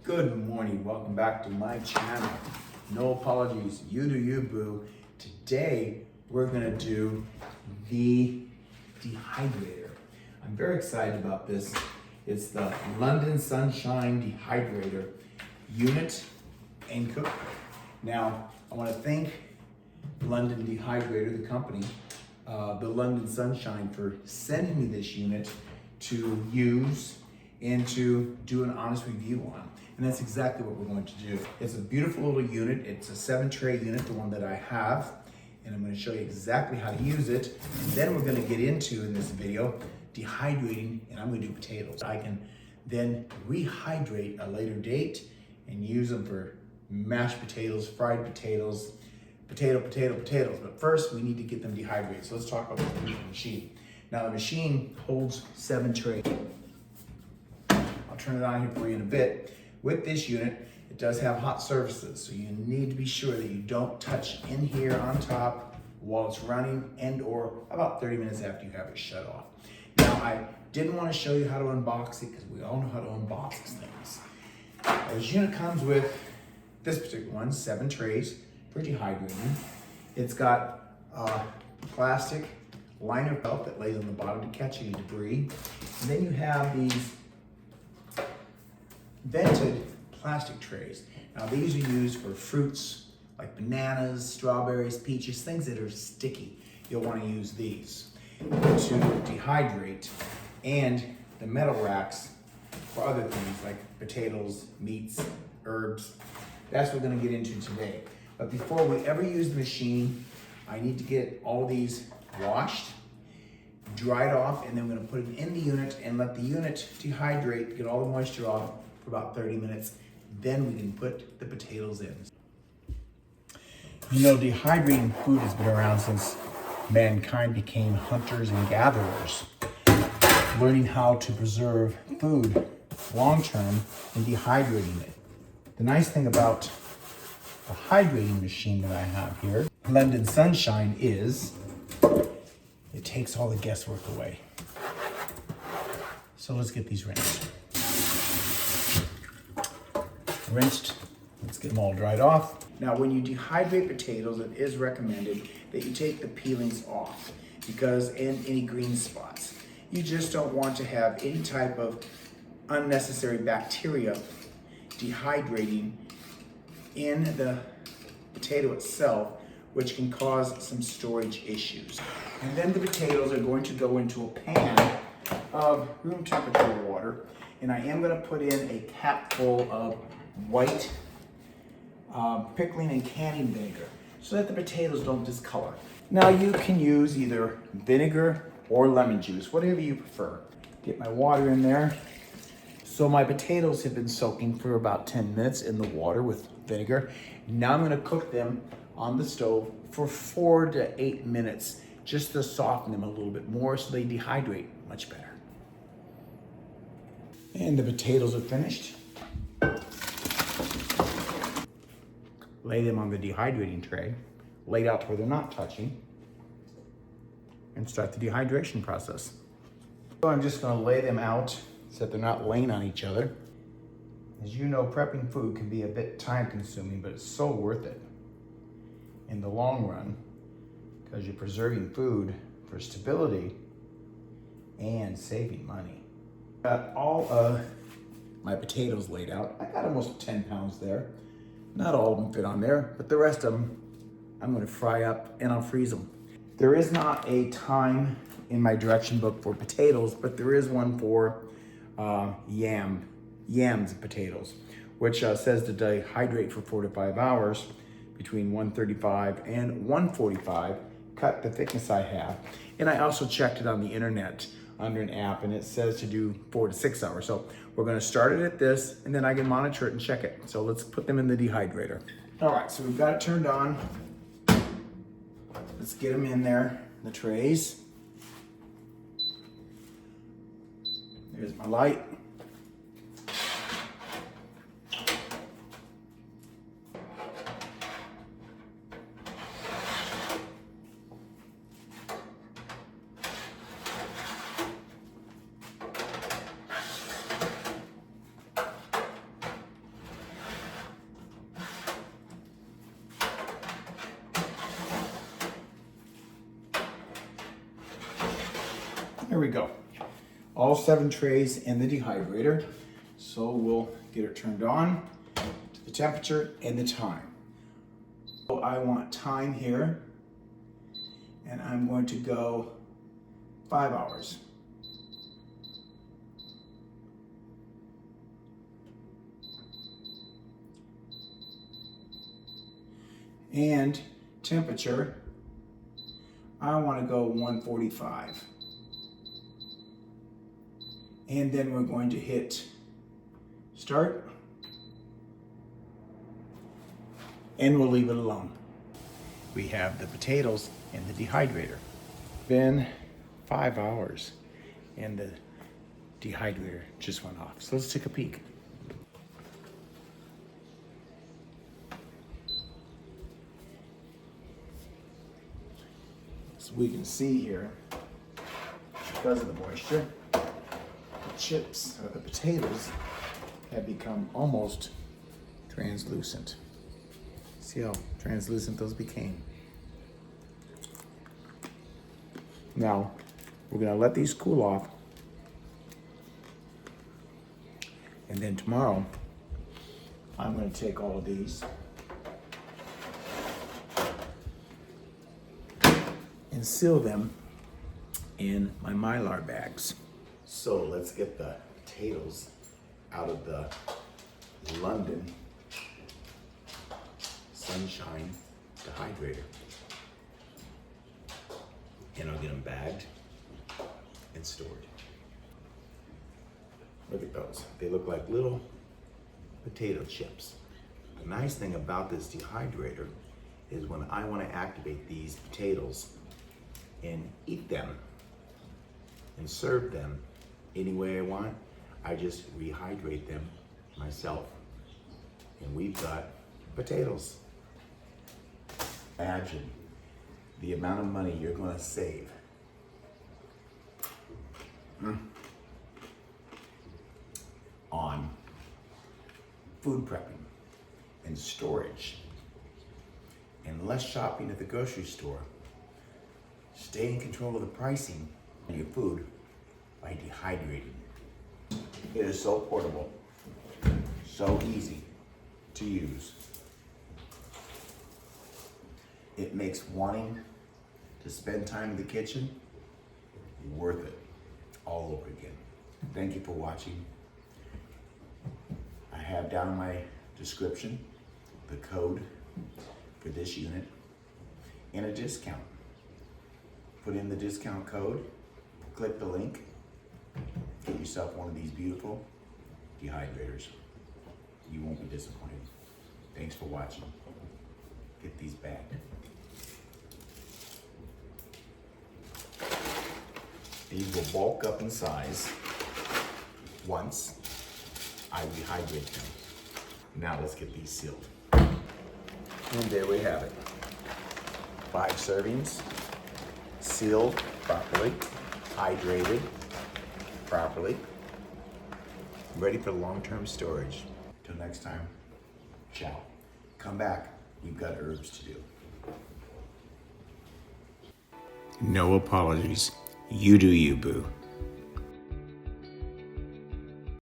Good morning, welcome back to my channel. No apologies, you do you, boo. Today, we're gonna do the dehydrator. I'm very excited about this. It's the London Sunshine Dehydrator unit and cooker. Now, I wanna thank London Dehydrator, the company, the London Sunshine, for sending me this unit to use and to do an honest review on. And that's exactly what we're going to do. It's a beautiful little unit. It's a 7-tray unit, the one that I have. And I'm gonna show you exactly how to use it. And then we're gonna get into, in this video, dehydrating, and I'm gonna do potatoes. I can then rehydrate at a later date and use them for mashed potatoes, fried potatoes, potatoes. But first, we need to get them dehydrated. So let's talk about the machine. Now the machine holds 7 trays. I'll turn it on here for you in a bit. With this unit, it does have hot surfaces, so you need to be sure that you don't touch in here on top while it's running and or about 30 minutes after you have it shut off. Now, I didn't want to show you how to unbox it because we all know how to unbox things. This unit comes with this particular one, 7 trays for dehydrating. It's got a plastic liner belt that lays on the bottom to catch any debris. And then you have these vented plastic trays. Now these are used for fruits like bananas, strawberries, peaches, things that are sticky. You'll want to use these to dehydrate, and the metal racks for other things like potatoes, meats, herbs. That's what we're going to get into today. But before we ever use the machine, I need to get all these washed, dried off, and then we're going to put it in the unit and let the unit dehydrate, get all the moisture off for about 30 minutes. Then we can put the potatoes in. You know, dehydrating food has been around since mankind became hunters and gatherers. Learning how to preserve food long-term and dehydrating it. The nice thing about the hydrating machine that I have here, London Sunshine, is it takes all the guesswork away. So let's get these rinsed. Let's get them all dried off. Now, when you dehydrate potatoes, it is recommended that you take the peelings off because any green spots. You just don't want to have any type of unnecessary bacteria dehydrating in the potato itself, which can cause some storage issues. And then the potatoes are going to go into a pan of room temperature water, and I am going to put in a cap full of white pickling and canning vinegar so that the potatoes don't discolor. Now you can use either vinegar or lemon juice, whatever you prefer. Get my water in there. So my potatoes have been soaking for about 10 minutes in the water with vinegar. Now I'm going to cook them on the stove for 4 to 8 minutes just to soften them a little bit more so they dehydrate much better. And the potatoes are finished. Lay them on the dehydrating tray, laid out where they're not touching, and start the dehydration process. So I'm just going to lay them out so that they're not laying on each other. As you know, prepping food can be a bit time consuming, but it's so worth it in the long run because you're preserving food for stability and saving money. Got all of my potatoes laid out. I got almost 10 pounds there. Not all of them fit on there, but the rest of them I'm going to fry up and I'll freeze them. There is not a time in my direction book for potatoes, but there is one for yams and potatoes, which says to dehydrate for 4 to 5 hours between 135 and 145. Cut the thickness I have. And I also checked it on the internet under an app, and it says to do 4 to 6 hours. So we're going to start it at this, and then I can monitor it and check it. So let's put them in the dehydrator. All right, so we've got it turned on. Let's get them in there, the trays. There's my light. here we go. All 7 trays in the dehydrator. So we'll get it turned on to the temperature and the time. So I want time here, and I'm going to go 5 hours. And temperature, I want to go 145. And then we're going to hit start, and we'll leave it alone. We have the potatoes in the dehydrator. Been 5 hours and the dehydrator just went off. So let's take a peek. So we can see here, because of the moisture, the chips or the potatoes have become almost translucent. See how translucent those became? Now, we're gonna let these cool off. And then tomorrow, I'm gonna take all of these and seal them in my Mylar bags. So let's get the potatoes out of the London Sunshine dehydrator. And I'll get them bagged and stored. Look at those. They look like little potato chips. The nice thing about this dehydrator is when I want to activate these potatoes and eat them and serve them any way I want, I just rehydrate them myself. And we've got potatoes. Imagine the amount of money you're going to save. On food prepping and storage and less shopping at the grocery store. Stay in control of the pricing of your food by dehydrating. It is so portable, so easy to use. It makes wanting to spend time in the kitchen worth it all over again. Thank you for watching. I have down in my description the code for this unit and a discount. Put in the discount code, click the link, get yourself one of these beautiful dehydrators. You won't be disappointed. Thanks for watching. Get these bagged. These will bulk up in size once I rehydrate them. Now let's get these sealed. And there we have it. 5 servings, sealed properly, hydrated properly, ready for long-term storage. Till next time, ciao. Come back, we've got herbs to do. No apologies. You do you, boo.